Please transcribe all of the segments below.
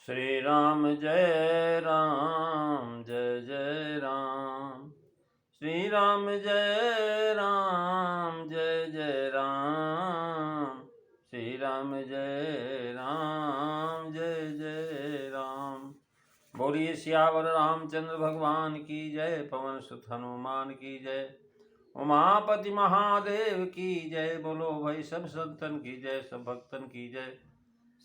श्री राम जय राम जय जय राम। श्री राम जय राम जय जय राम। श्री राम जय राम जय जय राम। बोलिए सियावर रामचंद्र भगवान की जय। पवन सुत हनुमान की जय। उमापति महादेव की जय। बोलो भाई सब संतन की जय, सब भक्तन की जय।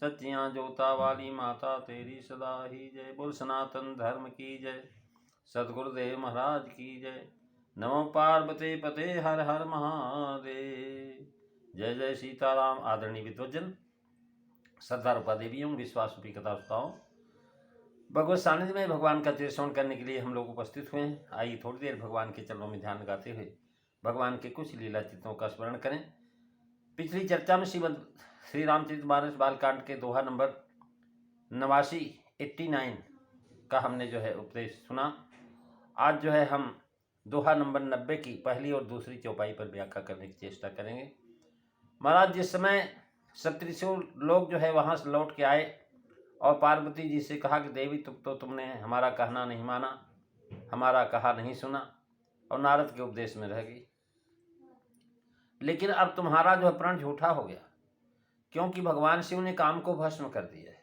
सच्चियाँ जोता वाली माता तेरी सदा ही जय। बोल सनातन धर्म की जय। सतगुरुदेव महाराज की जय। नमो पार्वती पते हर हर महादेव। जय जय सीताराम। आदरणीय विद्वजन, सरदार उपादेवियों, विश्वासरूपी कथाओं, भगवत सानिध्य में भगवान का श्रवण करने के लिए हम लोग उपस्थित हुए हैं। आइए थोड़ी देर भगवान के चरणों में ध्यान लगाते हुए भगवान के कुछ लीला चित्रों का स्मरण करें। पिछली चर्चा में श्री रामचरितमानस बालकांड के दोहा नंबर 89 का हमने जो है उपदेश सुना। आज जो है हम दोहा नंबर 90 की पहली और दूसरी चौपाई पर व्याख्या करने की चेष्टा करेंगे। महाराज, जिस समय सप्तऋषि लोग जो है वहाँ से लौट के आए और पार्वती जी से कहा कि देवी तुमने हमारा कहना नहीं माना, हमारा कहा नहीं सुना और नारद के उपदेश में रह गई। लेकिन अब तुम्हारा जो है प्रण झूठा हो गया, क्योंकि भगवान शिव ने काम को भस्म कर दिया है।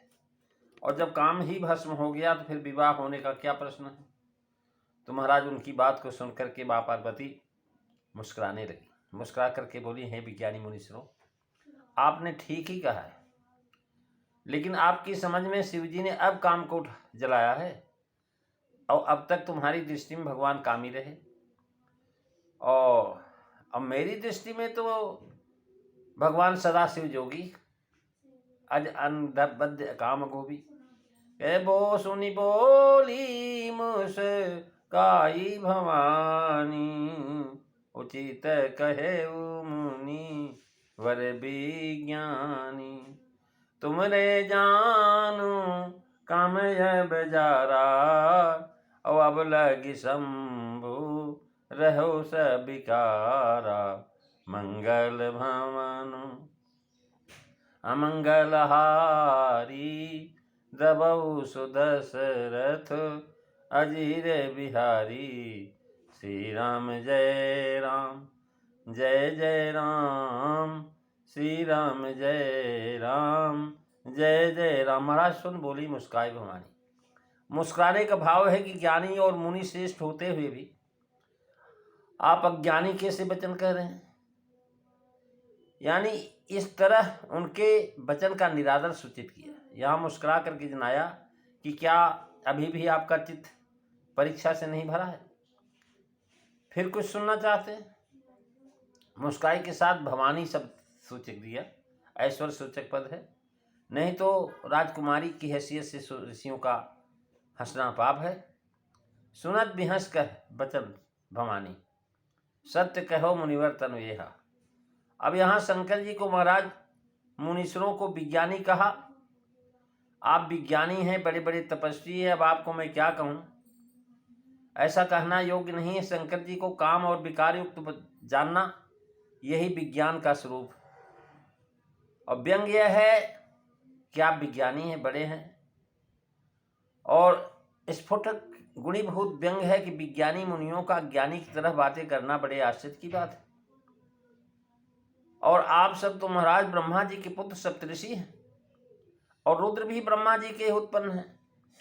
और जब काम ही भस्म हो गया तो फिर विवाह होने का क्या प्रश्न है। तो महाराज उनकी बात को सुनकर के माँ पार्वती मुस्कुराने लगी। मुस्कुरा करके बोली, हे विज्ञानी मुनीश्वरों, आपने ठीक ही कहा है, लेकिन आपकी समझ में शिव जी ने अब काम को जलाया है और अब तक तुम्हारी दृष्टि में भगवान कामी रहे, और अब मेरी दृष्टि में तो भगवान सदा शिव जोगी, अज अंधबद्ध काम गोभी। ए बो सुनी बोली मुस्काई भवानी, उचित कहे मुनि वर विज्ञानी। तुमरे जानू काम बजारा, और अब लगी शंभु रहो सबिकारा। मंगल भवन अमंगल हारी, दबऊ सुदशरथ अजीर बिहारी। श्री राम जय राम जय जय राम। श्री राम जय राम जय जय राम। महाराज सुन बोली मुस्काई भवानी। मुस्कुराने का भाव है कि ज्ञानी और मुनि श्रेष्ठ होते हुए भी आप अज्ञानी कैसे वचन कह रहे हैं। यानी इस तरह उनके वचन का निरादर सूचित किया। यहाँ मुस्कुरा करके जनाया कि क्या अभी भी आपका चित्त परीक्षा से नहीं भरा है, फिर कुछ सुनना चाहते हैं। मुस्काई के साथ भवानी शब्द सूचक दिया, ऐश्वर्य सूचक पद है। नहीं तो राजकुमारी की हैसियत से ऋषियों का हंसना पाप है। सुनत बिहस कह बचन भवानी, सत्य कहो मुनिवर तनु येहा। अब यहाँ शंकर जी को महाराज मुनीश्वरों को विज्ञानी कहा। आप विज्ञानी हैं, बड़े बड़े तपस्वी हैं, अब आपको मैं क्या कहूँ। ऐसा कहना योग्य नहीं है। शंकर जी को काम और विकार युक्त जानना यही विज्ञान का स्वरूप। और व्यंग यह है कि आप विज्ञानी हैं, बड़े हैं, और स्फुटक गुणीभूत व्यंग है कि विज्ञानी मुनियों का ज्ञानी की तरह बातें करना बड़े आश्चर्य की बात है। और आप सब तो महाराज ब्रह्मा जी के पुत्र सप्तऋषि हैं, और रुद्र भी ब्रह्मा जी के उत्पन्न हैं।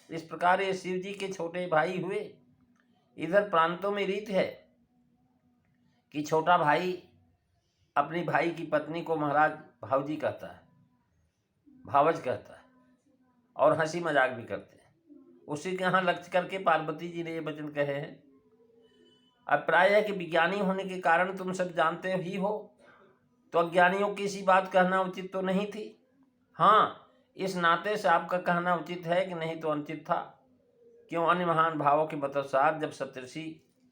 इस प्रकार ये शिव जी के छोटे भाई हुए। इधर प्रांतों में रीत है कि छोटा भाई अपनी भाई की पत्नी को महाराज भावजी कहता है, भावज कहता है, और हंसी मजाक भी करते हैं। उसी के यहाँ लक्ष्य करके पार्वती जी ने ये वचन कहे हैं। अब प्राय है कि विज्ञानी होने के कारण तुम सब जानते ही हो, तो अज्ञानियों की इसी बात कहना उचित तो नहीं थी। हाँ, इस नाते से आपका कहना उचित है कि नहीं तो अनुचित था। क्यों, अन्य महान भावों के बतौसार जब सप्तऋषि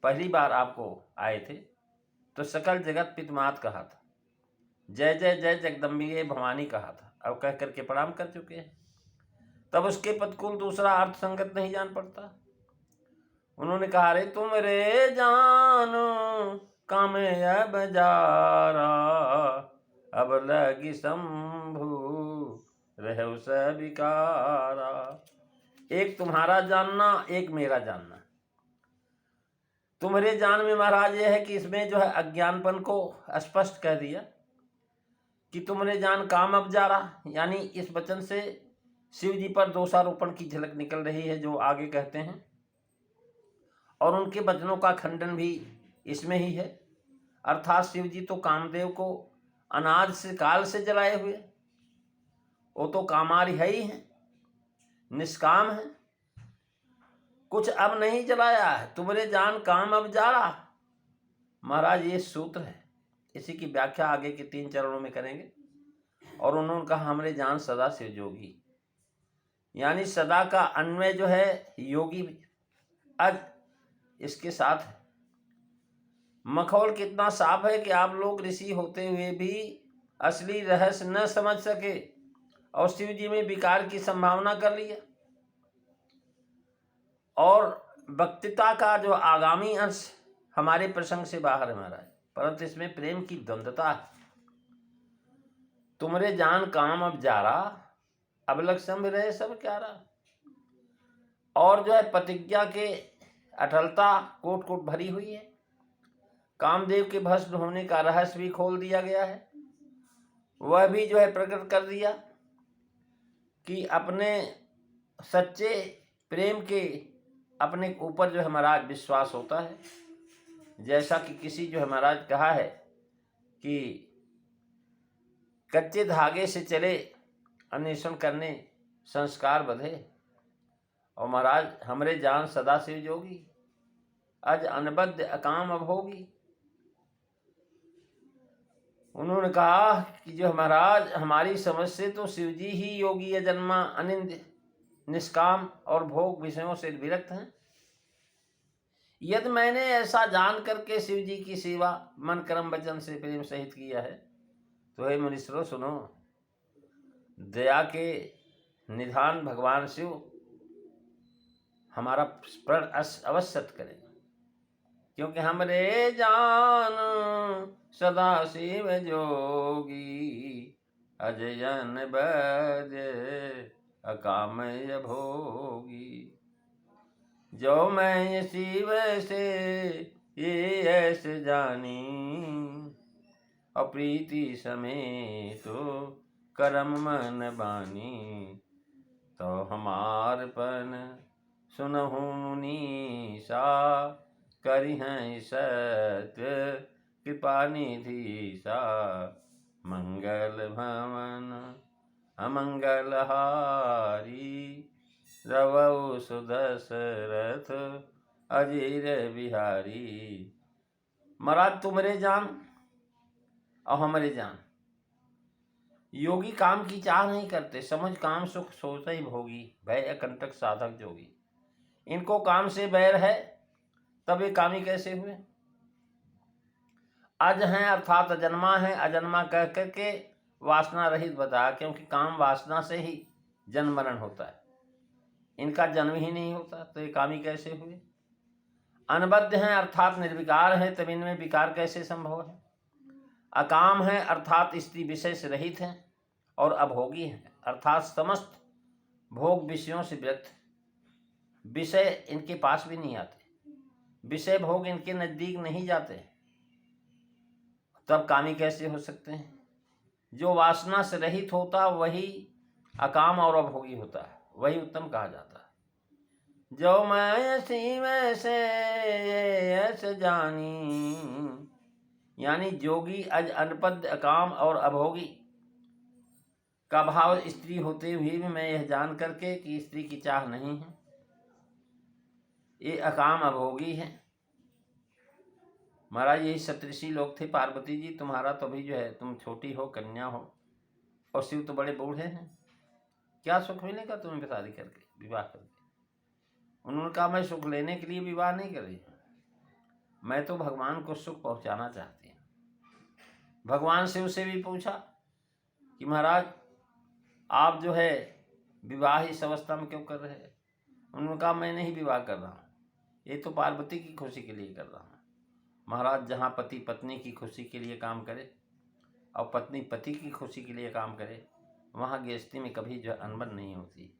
पहली बार आपको आए थे तो सकल जगत पितमात कहा था, जय जय जय जगदम्बिके भवानी कहा था, अब कह करके प्रणाम कर चुके हैं। तब उसके प्रतिकूल दूसरा अर्थ संगत नहीं जान पड़ता। उन्होंने कहा, रे तुम रे जानो काम बजारा, अब लगी शंभु रहु सबिकारा। एक तुम्हारा जानना, एक मेरा जानना। तुम्हारे जान में महाराज ये है कि इसमें जो है अज्ञानपन को स्पष्ट कह दिया कि तुमने जान काम अब जा रहा, यानी इस वचन से शिव जी पर दोषारोपण की झलक निकल रही है जो आगे कहते हैं, और उनके वचनों का खंडन भी इसमें ही है। अर्थात शिव जी तो कामदेव को अनाज से काल से जलाए हुए, वो तो कामारी है ही है, निष्काम है, कुछ अब नहीं जलाया है। तुम्हारे जान काम अब जा रहा, महाराज ये सूत्र है। इसी की व्याख्या आगे के 3 चरणों में करेंगे। और उन्होंने कहा हमरे जान सदा शिव जोगी, यानी सदा का अन्वय जो है योगी आज इसके साथ है। मखौल कितना साफ है कि आप लोग ऋषि होते हुए भी असली रहस्य न समझ सके और शिव जी में विकार की संभावना कर लिया, और वक्तृता का जो आगामी अंश हमारे प्रसंग से बाहर है महाराज, परंतु इसमें प्रेम की द्वंद्वता है। तुमरे जान काम अब जा रहा, अब लग संभ रहे सब क्या रहा। और जो है प्रतिज्ञा के अटलता कोट कोट भरी हुई है। कामदेव के भस्म होने का रहस्य भी खोल दिया गया है, वह भी जो है प्रकट कर दिया कि अपने सच्चे प्रेम के अपने ऊपर जो है महाराज विश्वास होता है। जैसा कि किसी जो है महाराज कहा है कि कच्चे धागे से चले अन्वेषण करने संस्कार बधे, और महाराज हमरे जान सदा शिव जोगी, अज अनबद्ध अकाम अब होगी। उन्होंने कहा कि जो महाराज हमारी समझ से तो शिव जी ही योगी अजन्मा अनिंद निष्काम और भोग विषयों से विरक्त हैं। यदि मैंने ऐसा जान करके शिव जी की सेवा मन कर्म वचन से प्रेम सहित किया है, तो हे मुनीश्वरों सुनो, दया के निधान भगवान शिव हमारा प्रण अवश्य करें, क्योंकि हमरे जान सदा शिव जोगी, अजयन बद अकामय भोगी। जो मैं शिव से ये ऐसे जानी, अप्रीति समेत करम मन बानी। तो हमारपन सुनहु मुनीसा, करी हैं सत्य कृपा निधि सा। मंगल भवन अमंगल हारी, रवौ सुदशरथ अजीर बिहारी। महाराज तुमरे जान और हमारे जान, योगी काम की चाह नहीं करते, समझ काम सुख सोच ही भोगी, भय अकंटक साधक जोगी। इनको काम से बैर है, तब ये कामी कैसे हुए। अज हैं अर्थात अजन्मा है, अजन्मा कह करके वासना रहित बताया, क्योंकि काम वासना से ही जन्म मरण होता है, इनका जन्म ही नहीं होता, तो ये कामी कैसे हुए। अनबद्ध हैं अर्थात निर्विकार हैं, तब इनमें विकार कैसे संभव है। अकाम है अर्थात स्त्री विषय से रहित हैं, और अभोगी हैं अर्थात समस्त भोग विषयों से विरक्त। विषय इनके पास भी नहीं आते, विषय भोग इनके नजदीक नहीं जाते, तब कामी कैसे हो सकते हैं। जो वासना से रहित होता वही अकाम और अभोगी होता है, वही उत्तम कहा जाता है। जो मैं शिव से ऐसे जानी, यानी जोगी अज अनपद अकाम और अभोगी का भाव स्त्री होते हुए भी मैं यह जान करके कि स्त्री की चाह नहीं है, ये अकाम अभोगी है। महाराज यही सप्तऋषि लोग थे, पार्वती जी तुम्हारा तो अभी जो है तुम छोटी हो, कन्या हो, और शिव तो बड़े बूढ़े हैं, क्या सुख मिलेगा तुम्हें शादी करके, विवाह करके। उन्होंने कहा मैं सुख लेने के लिए विवाह नहीं कर रही, मैं तो भगवान को सुख पहुंचाना चाहती हूँ। भगवान शिव से भी पूछा कि महाराज आप जो है विवाह इस अवस्था में क्यों कर रहे हैं। उन्होंने कहा मैं नहीं विवाह कर रहा हूँ, ये तो पार्वती की खुशी के लिए कर रहा हूँ। महाराज जहाँ पति पत्नी की खुशी के लिए काम करे और पत्नी पति की खुशी के लिए काम करे, वहाँ गृहस्थी में कभी जो है अनबन नहीं होती।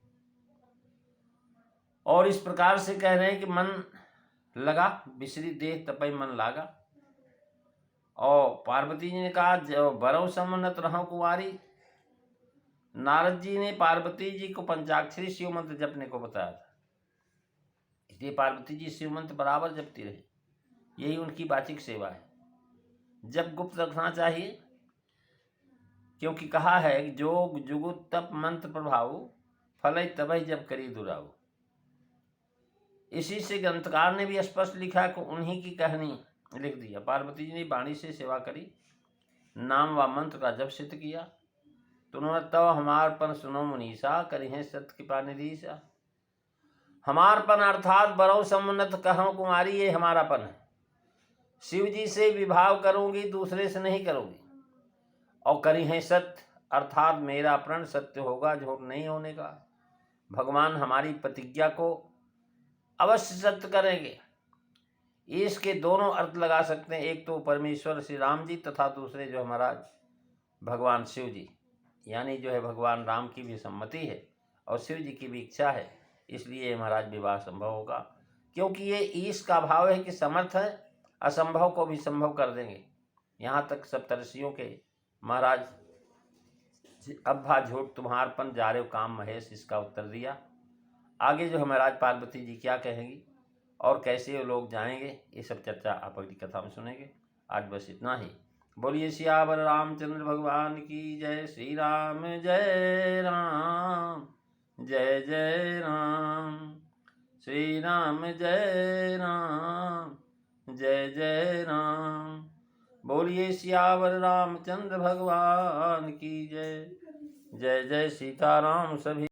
और इस प्रकार से कह रहे हैं कि मन लगा, बिसरी देह तपई मन लागा। और पार्वती जी ने कहा जो बरौ समुन्नत रहो कुंवारी। नारद जी ने पार्वती जी को पंचाक्षरी शिव मंत्र जपने को बताया था, इसलिए पार्वती जी शिव मंत्र बराबर जपती रहे, यही उनकी वाचिक सेवा है। जब गुप्त रखना चाहिए, क्योंकि कहा है कि जोग जुगुत तप मंत्र प्रभाव फलई तबई जब करी दुराव। इसी से ग्रंथकार ने भी स्पष्ट लिखा कि उन्हीं की कहानी लिख दिया। पार्वती जी ने वाणी से सेवा करी, नाम व मंत्र का जप सिद्ध किया। तो उन्होंने तब हमारपन सुनो मुनीसा, करी है सत्य कृपा निधीसा। हमारपन अर्थात बरौ समुन्नत कहो कुमारी, ये हमारापन है। शिव जी से विभाव करूंगी, दूसरे से नहीं करूंगी। और करी है सत्य अर्थात मेरा प्रण सत्य होगा, झूठ नहीं होने का। भगवान हमारी प्रतिज्ञा को अवश्य सत्य करेंगे। इसके दोनों अर्थ लगा सकते हैं, एक तो परमेश्वर श्री राम जी तथा दूसरे जो महाराज भगवान शिव जी, यानी जो है भगवान राम की भी सम्मति है और शिव जी की भी इच्छा है, इसलिए महाराज विवाह संभव होगा। क्योंकि ये ईश का भाव है कि समर्थ है, असंभव को भी संभव कर देंगे। यहाँ तक सप्तर्षियों के महाराज अब्बा झूठ तुम्हारपन जारे काम महेश, इसका उत्तर दिया। आगे जो है महाराज पार्वती जी क्या कहेंगी और कैसे वो लोग जाएंगे, ये सब चर्चा आप अगली कथा में सुनेंगे। आज बस इतना ही। बोलिए सियावर रामचंद्र भगवान की जय। श्री राम जय राम, जय जय राम। श्री राम जय राम, जय जय राम। बोलिए सियावर रामचंद्र भगवान की जय। जय जय सीताराम। सभी